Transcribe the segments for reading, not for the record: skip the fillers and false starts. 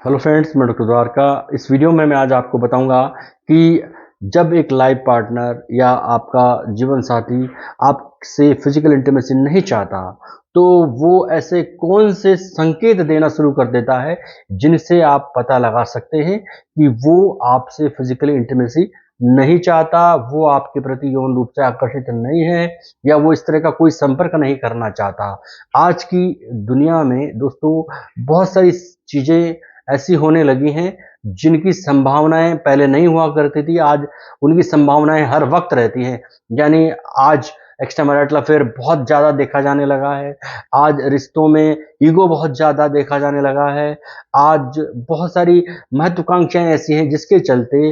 Hello friends, मैं doctor Dwarka. इस video में मैं आज आपको बताऊंगा कि जब एक लाइफ पार्टनर या आपका जीवन साथी आपसे फिजिकल इंटीमेसी नहीं चाहता, तो वो ऐसे कौन से संकेत देना शुरू कर देता है जिनसे आप पता लगा सकते हैं कि वो आपसे फिजिकली इंटीमेसी नहीं चाहता, वो आपके प्रति यौन रूप से आकर्षित नहीं है या वो इस तरह का कोई संपर्क नहीं करना चाहता। आज की दुनिया में दोस्तों बहुत सारी चीज़ें ऐसी होने लगी हैं जिनकी संभावनाएं पहले नहीं हुआ करती थी, आज उनकी संभावनाएं हर वक्त रहती हैं। यानी आज एक्स्ट्रा मैरिटल अफेयर बहुत ज़्यादा देखा जाने लगा है, आज रिश्तों में ईगो बहुत ज़्यादा देखा जाने लगा है, आज बहुत सारी महत्वाकांक्षाएं ऐसी हैं जिसके चलते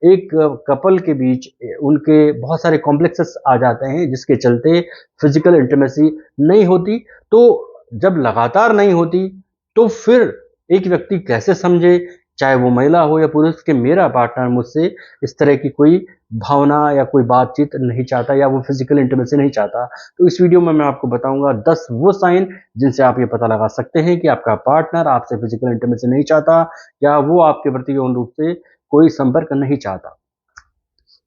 एक कपल के बीच उनके बहुत सारे कॉम्प्लेक्सेस आ जाते हैं, जिसके चलते फिजिकल इंटीमेसी नहीं होती। तो जब लगातार नहीं होती तो फिर एक व्यक्ति कैसे समझे, चाहे वो महिला हो या पुरुष, कि मेरा पार्टनर मुझसे इस तरह की कोई भावना या कोई बातचीत नहीं चाहता या वो फिजिकल इंटीमेसी नहीं चाहता। तो इस वीडियो में मैं आपको बताऊंगा 10 वो साइन जिनसे आप ये पता लगा सकते हैं कि आपका पार्टनर आपसे फिजिकल इंटीमेसी नहीं चाहता या वो आपके प्रति यौन रूप से कोई संपर्क नहीं चाहता।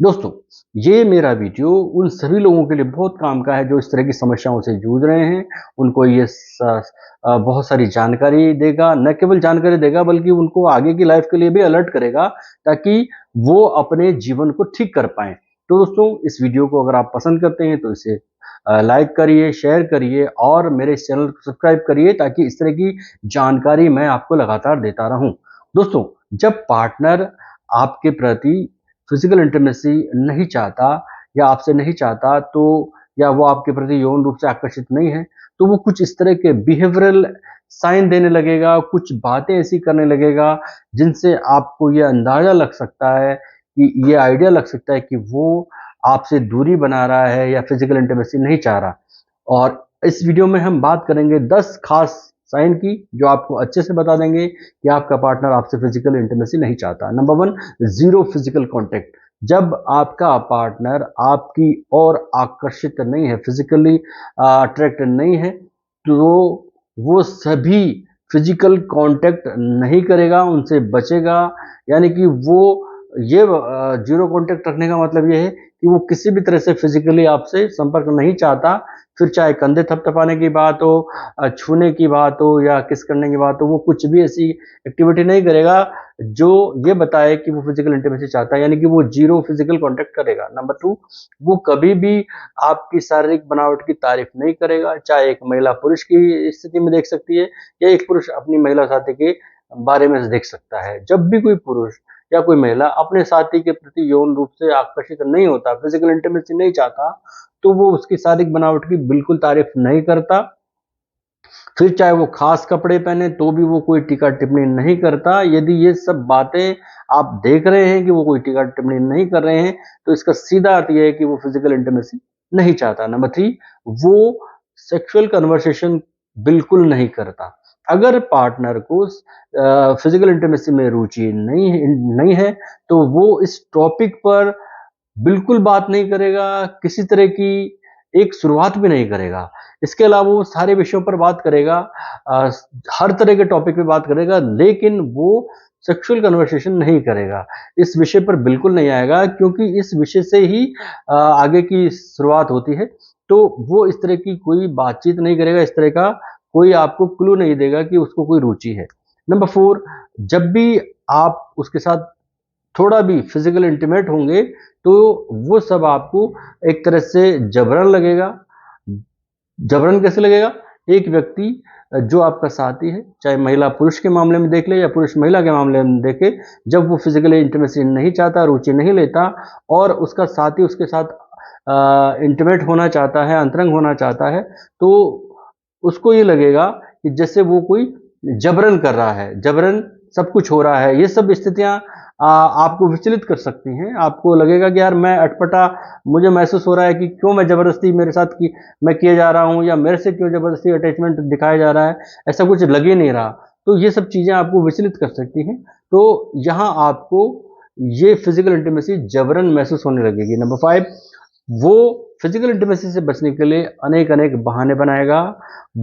दोस्तों, ये मेरा वीडियो उन सभी लोगों के लिए बहुत काम का है जो इस तरह की समस्याओं से जूझ रहे हैं। उनको ये बहुत सारी जानकारी देगा, न केवल जानकारी देगा बल्कि उनको आगे की लाइफ के लिए भी अलर्ट करेगा, ताकि वो अपने जीवन को ठीक कर पाएँ। तो दोस्तों, इस वीडियो को अगर आप पसंद करते हैं तो इसे लाइक करिए, शेयर करिए और मेरे इस चैनल को सब्सक्राइब करिए, ताकि इस तरह की जानकारी मैं आपको लगातार देता रहूँ। दोस्तों, जब पार्टनर आपके प्रति फिजिकल इंटीमेसी नहीं चाहता या आपसे नहीं चाहता, तो या वो आपके प्रति यौन रूप से आकर्षित नहीं है, तो वो कुछ इस तरह के बिहेवियरल साइन देने लगेगा, कुछ बातें ऐसी करने लगेगा जिनसे आपको ये अंदाजा लग सकता है, कि ये आइडिया लग सकता है कि वो आपसे दूरी बना रहा है या फिजिकल इंटीमेसी नहीं चाह रहा। और इस वीडियो में हम बात करेंगे 10 खास साइन की, जो आपको अच्छे से बता देंगे कि आपका पार्टनर आपसे फिजिकल इंटीमेसी नहीं चाहता। Number 1, zero physical contact. जब आपका पार्टनर आपकी ओर आकर्षित नहीं है, फिजिकली अट्रैक्ट नहीं है, तो वो सभी फिजिकल कांटेक्ट नहीं करेगा, उनसे बचेगा। यानी कि वो ये जीरो कांटेक्ट रखने का मतलब ये है कि वो किसी भी तरह से फिजिकली आपसे संपर्क नहीं चाहता। फिर चाहे कंधे थपथपाने की बात हो, छूने की बात हो या किस करने की बात हो, वो कुछ भी ऐसी एक्टिविटी नहीं करेगा जो ये बताए कि वो फिजिकल इंटीमेसी चाहता है, यानी कि वो जीरो फिजिकल कांटेक्ट करेगा। नंबर 2, वो कभी भी आपकी शारीरिक बनावट की तारीफ नहीं करेगा, चाहे एक महिला पुरुष की स्थिति में देख सकती है या एक पुरुष अपनी महिला साथी के बारे में देख सकता है। जब भी कोई पुरुष या कोई महिला अपने साथी के प्रति यौन रूप से आकर्षित नहीं होता, फिजिकल इंटीमेसी नहीं चाहता, तो वो उसकी शारीरिक बनावट की बिल्कुल तारीफ नहीं करता। फिर चाहे वो खास कपड़े पहने तो भी वो कोई टीका टिप्पणी नहीं करता। यदि ये सब बातें आप देख रहे हैं कि वो कोई टीका टिप्पणी नहीं कर रहे हैं, तो इसका सीधा अर्थ ये है कि वो फिजिकल इंटीमेसी नहीं चाहता। नंबर 3, वो सेक्सुअल कन्वर्सेशन बिल्कुल नहीं करता। अगर पार्टनर को फिजिकल इंटीमेसी में रुचि नहीं है, तो वो इस टॉपिक पर बिल्कुल बात नहीं करेगा, किसी तरह की एक शुरुआत भी नहीं करेगा। इसके अलावा वो सारे विषयों पर बात करेगा, अ, हर तरह के टॉपिक पे बात करेगा, लेकिन वो सेक्सुअल कन्वर्सेशन नहीं करेगा। इस विषय पर बिल्कुल नहीं आएगा, क्योंकि इस विषय से ही आगे की शुरुआत होती है। तो वो इस तरह की कोई बातचीत नहीं करेगा, इस तरह का कोई आपको क्लू नहीं देगा कि उसको कोई रुचि है। नंबर 4, जब भी आप उसके साथ थोड़ा भी फिजिकल इंटीमेट होंगे, तो वो सब आपको एक तरह से जबरन लगेगा। जबरन कैसे लगेगा? एक व्यक्ति जो आपका साथी है, चाहे महिला पुरुष के मामले में देख ले या पुरुष महिला के मामले में देखे, जब वो फिजिकली इंटीमेसी नहीं चाहता, रुचि नहीं लेता और उसका साथी उसके साथ इंटीमेट होना चाहता है, अंतरंग होना चाहता है, तो उसको ये लगेगा कि जैसे वो कोई जबरन कर रहा है, जबरन सब कुछ हो रहा है। ये सब स्थितियाँ आपको विचलित कर सकती हैं। आपको लगेगा कि यार मैं अटपटा, मुझे महसूस हो रहा है कि क्यों मैं ज़बरदस्ती मेरे साथ की मैं किए जा रहा हूँ, या मेरे से क्यों ज़बरदस्ती अटैचमेंट दिखाया जा रहा है, ऐसा कुछ लग ही नहीं रहा। तो ये सब चीज़ें आपको विचलित कर सकती हैं। तो यहाँ आपको ये फिजिकल इंटीमेसी जबरन महसूस होने लगेगी। नंबर 5, वो फिजिकल इंटीमेसी से बचने के लिए अनेक अनेक बहाने बनाएगा।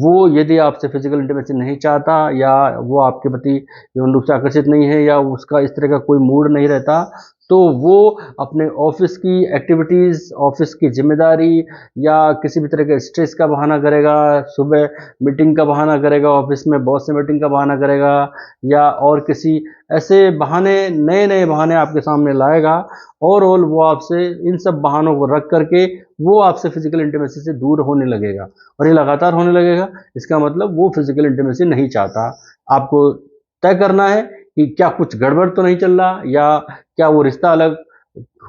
वो यदि आपसे फिजिकल इंटीमेसी नहीं चाहता, या वो आपके प्रति यौन रूप से आकर्षित नहीं है, या उसका इस तरह का कोई मूड नहीं रहता, तो वो अपने ऑफिस की एक्टिविटीज़, ऑफिस की जिम्मेदारी, या किसी भी तरह के स्ट्रेस का बहाना करेगा। सुबह मीटिंग का बहाना करेगा, ऑफिस में बॉस से मीटिंग का बहाना करेगा, या और किसी ऐसे बहाने, नए नए बहाने आपके सामने लाएगा। ओवरऑल वो आपसे इन सब बहानों को रख करके वो आपसे फिजिकल इंटीमेसी से दूर होने लगेगा, और ये लगातार होने लगेगा। इसका मतलब वो फिजिकल इंटीमेसी नहीं चाहता। आपको तय करना है कि क्या कुछ गड़बड़ तो नहीं चल रहा, या क्या वो रिश्ता अलग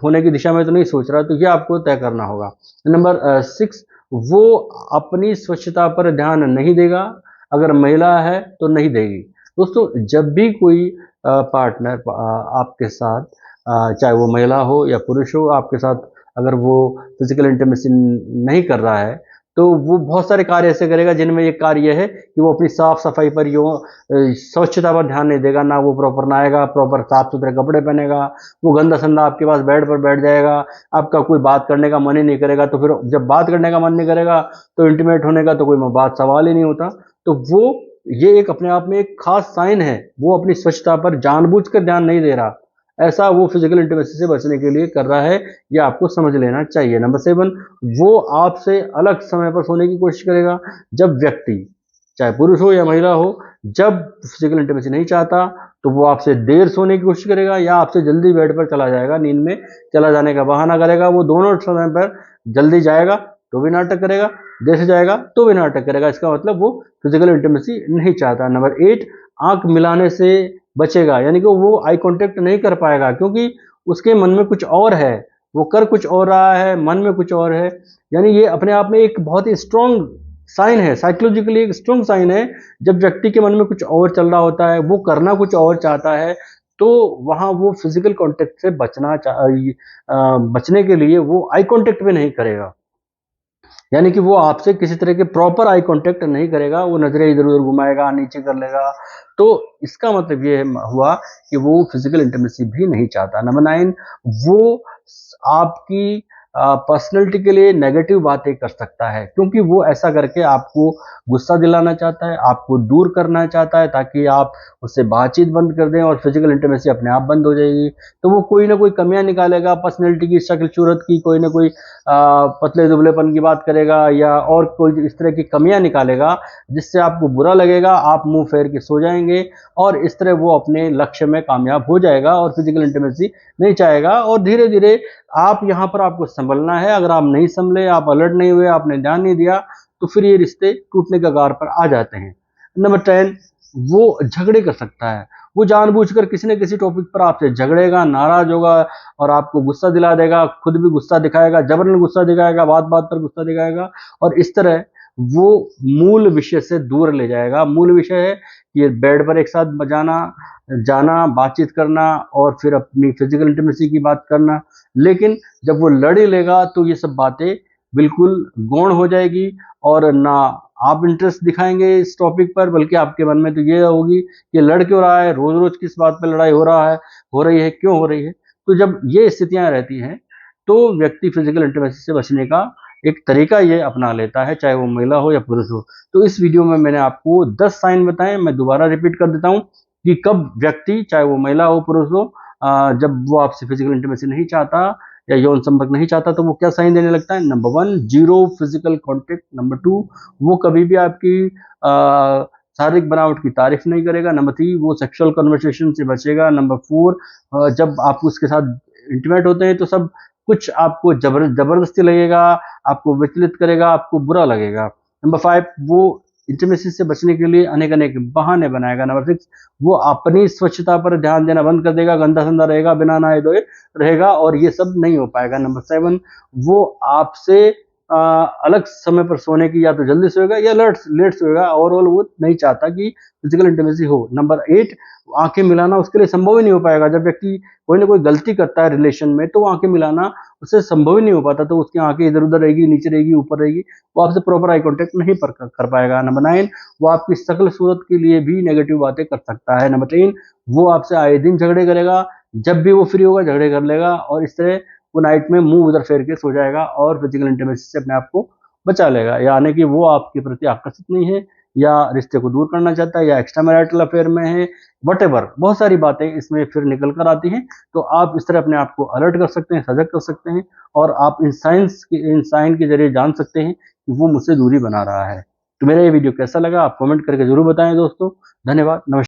होने की दिशा में तो नहीं सोच रहा। तो ये आपको तय करना होगा। नंबर 6, वो अपनी स्वच्छता पर ध्यान नहीं देगा। अगर महिला है तो नहीं देगी। दोस्तों, जब भी कोई पार्टनर आपके साथ, चाहे वो महिला हो या पुरुष हो, आपके साथ अगर वो फिजिकल इंटीमेसी नहीं कर रहा है, तो वो बहुत सारे कार्य ऐसे करेगा जिनमें एक कार्य यह है कि वो अपनी साफ सफाई पर, स्वच्छता पर ध्यान नहीं देगा। ना वो प्रॉपर नहाएगा, प्रॉपर साफ सुथरे कपड़े पहनेगा। वो गंदा संदा आपके पास बेड पर बैठ जाएगा। आपका कोई बात करने का मन ही नहीं करेगा। तो फिर जब बात करने का मन नहीं करेगा तो इंटीमेट होने का तो कोई बात सवाल ही नहीं होता। तो वो, ये एक अपने आप में एक खास साइन है। वो अपनी स्वच्छता पर जानबूझकर ध्यान नहीं दे रहा। ऐसा वो फिजिकल इंटीमेसी से बचने के लिए कर रहा है। ये आपको समझ लेना चाहिए। नंबर 7, वो आपसे अलग समय पर सोने की कोशिश करेगा। जब व्यक्ति, चाहे पुरुष हो या महिला हो, जब फिजिकल इंटीमेसी नहीं चाहता, तो वो आपसे देर सोने की कोशिश करेगा, या आपसे जल्दी बेड पर चला जाएगा, नींद में चला जाने का बहाना करेगा। वो दोनों समय पर जल्दी जाएगा तो भी नाटक करेगा, देर से जाएगा तो भी नाटक करेगा। इसका मतलब वो फिजिकल इंटीमेसी नहीं चाहता। नंबर 8, आंख मिलाने से बचेगा, यानी कि वो आई कांटेक्ट नहीं कर पाएगा, क्योंकि उसके मन में कुछ और है। वो कर कुछ और रहा है, मन में कुछ और है। यानी ये अपने आप में एक बहुत ही स्ट्रॉन्ग साइन है, साइकोलॉजिकली एक स्ट्रॉन्ग साइन है। जब व्यक्ति के मन में कुछ और चल रहा होता है, वो करना कुछ और चाहता है, तो वहां वो फिजिकल कांटेक्ट से बचने के लिए वो आई कांटेक्ट भी नहीं करेगा। यानी कि वो आपसे किसी तरह के प्रॉपर आई कांटेक्ट नहीं करेगा। वो नजरें इधर उधर घुमाएगा, नीचे कर लेगा। तो इसका मतलब ये हुआ कि वो फिजिकल इंटीमेसी भी नहीं चाहता। नंबर 9, वो आपकी पर्सनैलिटी के लिए नेगेटिव बातें कर सकता है, क्योंकि वो ऐसा करके आपको गुस्सा दिलाना चाहता है, आपको दूर करना चाहता है, ताकि आप उससे बातचीत बंद कर दें और फिजिकल इंटीमेसी अपने आप बंद हो जाएगी। तो वो कोई ना कोई कमियां निकालेगा, पर्सनैलिटी की, शक्ल सूरत की, कोई ना कोई पतले दुबलेपन की बात करेगा, या और कोई इस तरह की कमियां निकालेगा जिससे आपको बुरा लगेगा। आप मुंह फेर के सो जाएंगे, और इस तरह वो अपने लक्ष्य में कामयाब हो जाएगा और फिजिकल इंटीमेसी नहीं चाहेगा। और धीरे धीरे आप यहाँ पर आपको संभलना है। अगर आप नहीं संभले, आप अलर्ट नहीं हुए, आपने ध्यान नहीं दिया, तो फिर ये रिश्ते टूटने के कगार पर आ जाते हैं। नंबर 10, वो झगड़े कर सकता है। वो जानबूझकर किसी न किसी टॉपिक पर आपसे झगड़ेगा, नाराज होगा, और आपको गुस्सा दिला देगा। खुद भी गुस्सा दिखाएगा, जबरन गुस्सा दिखाएगा, बात बात पर गुस्सा दिखाएगा, और इस तरह वो मूल विषय से दूर ले जाएगा। मूल विषय है कि बेड पर एक साथ बजाना, जाना, बातचीत करना, और फिर अपनी फिजिकल इंटीमेसी की बात करना। लेकिन जब वो लड़ ही लेगा तो ये सब बातें बिल्कुल गौण हो जाएगी, और ना आप इंटरेस्ट दिखाएंगे इस टॉपिक पर, बल्कि आपके मन में तो ये होगी कि लड़ क्यों रहा है, रोज रोज किस बात पर लड़ाई हो रही है, क्यों हो रही है। तो जब ये स्थितियां रहती हैं, तो व्यक्ति फिजिकल इंटीमेसी से बचने का एक तरीका ये अपना लेता है, चाहे वो महिला हो या पुरुष हो। तो इस वीडियो में मैंने आपको 10 साइन बताए। मैं दोबारा रिपीट कर देता हूं कि कब व्यक्ति, चाहे वो महिला हो पुरुष हो, जब वो आपसे फिजिकल इंटीमेसी नहीं चाहता या यौन संपर्क नहीं चाहता, तो वो क्या साइन देने लगता है। Number 1, zero physical contact. Number 2, वो कभी भी आपकी शारीरिक बनावट की तारीफ नहीं करेगा। नंबर 3, वो सेक्सुअल कन्वर्सेशन से बचेगा। नंबर 4, जब आप उसके साथ इंटीमेट होते हैं तो सब कुछ आपको जबरदस्ती लगेगा, आपको विचलित करेगा, आपको बुरा लगेगा। नंबर 5, वो इंटीमेसी से बचने के लिए अनेक अनेक बहाने बनाएगा। नंबर 6, वो अपनी स्वच्छता पर ध्यान देना बंद कर देगा, गंदा संदा रहेगा, बिना नहाए धोए रहेगा, और ये सब नहीं हो पाएगा। नंबर 7, वो आपसे अलग समय पर सोने की, या तो जल्दी सोएगा या लेट सोएगा। ओवरऑल वो नहीं चाहता कि फिजिकल इंटीमेसी हो। नंबर 8, आंखें मिलाना उसके लिए संभव ही नहीं हो पाएगा। जब व्यक्ति कोई ना कोई गलती करता है रिलेशन में, तो आंखें मिलाना उससे संभव ही नहीं हो पाता। तो उसकी आंखें इधर उधर रहेगी, नीचे रहेगी, ऊपर रहेगी, वो आपसे प्रॉपर आई कॉन्टेक्ट नहीं कर पाएगा। नंबर 9, वो आपकी शक्ल सूरत के लिए भी नेगेटिव बातें कर सकता है। नंबर 10, वो आपसे आए दिन झगड़े करेगा, जब भी वो फ्री होगा झगड़े कर लेगा, और इस तरह वो नाइट में मुंह उधर फेर के सो जाएगा और फिजिकल इंटीमेसी से अपने आप को बचा लेगा, यानी कि वो आपके प्रति आकर्षित नहीं है या रिश्ते को दूर करना चाहता है या एक्स्ट्रा मैरिटल अफेयर में है, वटेवर बहुत सारी बातें इसमें फिर निकल कर आती हैं। तो आप इस तरह अपने आप को अलर्ट कर सकते हैं, सजग कर सकते हैं और आप इन साइन के जरिए जान सकते हैं कि वो मुझसे दूरी बना रहा है। तो मेरा ये वीडियो कैसा लगा आप कमेंट करके जरूर बताएं दोस्तों। धन्यवाद, नमस्कार।